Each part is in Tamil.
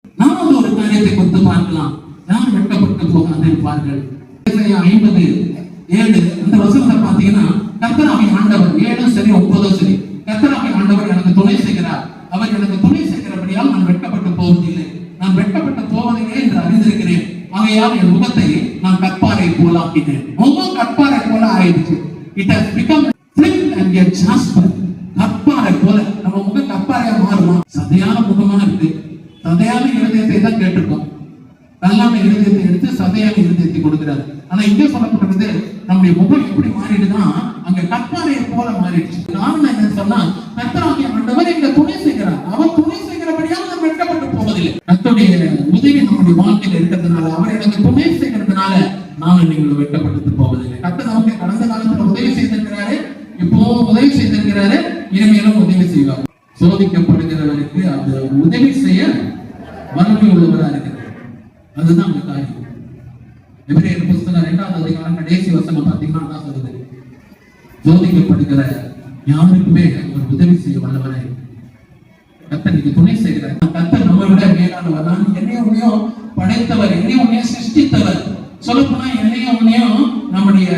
நானும் ஒரு காரியத்தை கொடுத்து பார்க்கலாம். யார் வெட்கப்பட்டு போகாது இருப்பார்கள். 50:7 அந்த வசனத்தை பார்த்தீங்கன்னா, கர்த்தராகிய ஆண்டவர் 7 சரி 9 சரி, கர்த்தராகிய ஆண்டவர் எனக்கு துணை செய்கிறார். அவர் எனக்கு துணை செய்கிறபடியால் நான் வெட்கப்பட்டு போவதில்லை. நான் வெட்கப்பட்டு போவதில்லை என்று அறிந்திருக்கிறேன். ஆகையால் என் முகத்தை நான் கற்பாரை போல ஆக்கினேன். முகம் கற்பாரை போல ஆயிடுச்சு. It has become flint and a jasper. கற்பாரை போல நம்ம முகம் கற்பாரையா மாறுமா? சதையான முகமா இருக்கு. சதையான இருதயத்தை தான் கேட்டிருக்கோம். நல்லான இருதயத்தை எடுத்து சதையான இருதயத்தை கொடுக்கிறார். ஆனா இங்க சொல்லப்பட்டது நம்முடைய முகம் எப்படி மாறிடுதுன்னா, அங்க கற்பாரையை போல மாறிடுச்சு. காரணம் என்னன்னு சொன்னா, கர்த்தராகிய ஆண்டவர் எங்க துணை செய்கிறார். அவர் துணை செய்கிறபடியால் நாம் வெட்கப்பட்டு போவதில்லை. கர்த்தருடைய உதவி நம்முடைய வாழ்க்கையில் இருக்கிறதுனால, அவர் எனக்கு துணை செய்கிறதுனால நானும் நீங்கள் வெட்கப்பட்டு போவதில்லை. கர்த்தர் நமக்கு கடந்த காலத்துல உதவி செய்திருக்கிறாரு, இப்போ உதவி செய்திருக்கிறாரு, இனிமேலும் உதவி செய்வார். சோதிக்கப்படுகிறவருக்கு அது உதவி செய்ய வல்லமை உள்ளவராக இருக்கிறார். அதுதான் அந்த காரியம். எபிரேயர் புத்தகம் 2ஆம் அதிகாரம் கடைசி வசனம் பார்த்தீங்கன்னா தான் சொல்லுது, சோதிக்கப்படுகிற யாருக்குமே ஒரு உதவி செய்ய வல்லவரை கர்த்தர் நீங்க துணை செய்கிறார். கர்த்தர் நம்ம விட மேலானவர். நான் என்னையும் உன்னையும் படைத்தவர், என்னையும் உன்னையும் சிருஷ்டித்தவர். சொல்லப்போனா என்னையும் உன்னையும் நம்முடைய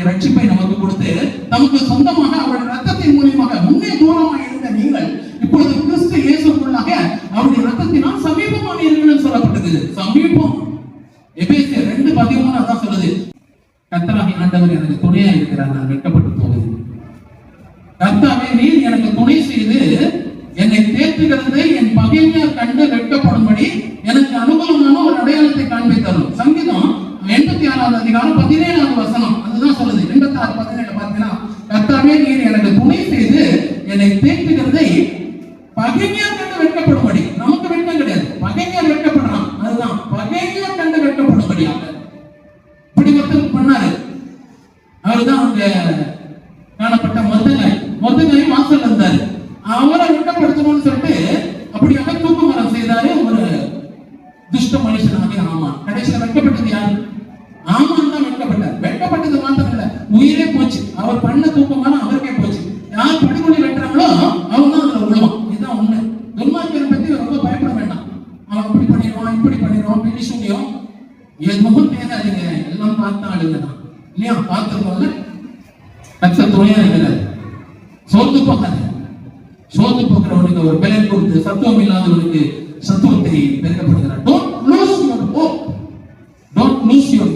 ரட்சிப்பை நமக்கு கொடுத்து நமக்கு சொந்தமாக அவருடைய ரத்தத்தின் மூலியமாக முன்னே தூரமாக இருந்த நீங்கள் இப்பொழுது கிறிஸ்து இயேசுக்குள்ளாக அவருடைய ரத்தத்தினால் சமீபமானீர்கள் சொல்லப்பட்டது. சமீபம். எபேசியர் 2:13 அதான் சொல்லுது, கர்த்தராகிய ஆண்டவர் எனக்கு துணையா இருக்கிறார், நான் வெட்கப்பட்டு போவது. கர்த்தாவே நீர் எனக்கு துணை செய்து என்னை தேற்றுகிறதை என் பகைஞர் கண்டு வெட்கப்படும்படி எனக்கு அனுகூலமான ஒரு அடையாளத்தை காண்பித்தரும். சங்கீதம் 86ஆம் அதிகாரம் 17ஆம் வசனம் அதுதான் சொல்லுது. 86:17 பார்த்தீங்கன்னா, கர்த்தாவே நீர் எனக்கு துணை செய்து என்னை தேற்றுகிறதை பகைஞர் கண்டு வெட்கப்படும்படி. நமக்கு வெட்கம் கிடையாது, பகைஞர் வெட்கப்படுறான். அதுதான் பகைஞர் கண்டு வெட்கப்படும்படியாக இப்படி ஒருத்தர் பண்ணாரு. அவருதான் அங்க காணப்பட்ட மொத்தங்காய் வாசல் இருந்தாரு. அவரை வெட்கப்படுத்தணும்னு சொல்லிட்டு அப்படியாக தூக்கு மரம் செய்தாரு ஒரு துஷ்ட மனுஷனாக ஆமான். கடைசியில் வெட்கப்பட்டது யாரு? ஆமான் தான் வெட்கப்பட்டார். வெட்கப்பட்டது மாத்திரம் இல்ல, உயிரே போச்சு. அவர் பண்ண தூக்கு மரம் அவருக்கே போச்சு. யார் படுகொலை வெட்டுறாங்களோ அவங்க தான் அதுல உழுவான். இதுதான் உண்மை. துன்மார்க்கரை பத்தி ரொம்ப பயப்பட வேண்டாம். அவன் இப்படி பண்ணிடுவான், இப்படி பண்ணிடுவான், பிடி சொல்லியும் எதுவும் பேசாதீங்க. எல்லாம் பார்த்தா அழுகுதான் இல்லையா? பார்த்துருக்கோம்ல. கர்த்தர் துணையா இருக்கிறார். சோர்ந்து போகாது. சோர்ந்து போகிறவனுக்கு ஒரு பலன் கொடுத்து சத்துவம் இல்லாதவனுக்கு சத்துவத்தை பெருக்கப்படுகிறார். Don't lose your hope. Don't lose your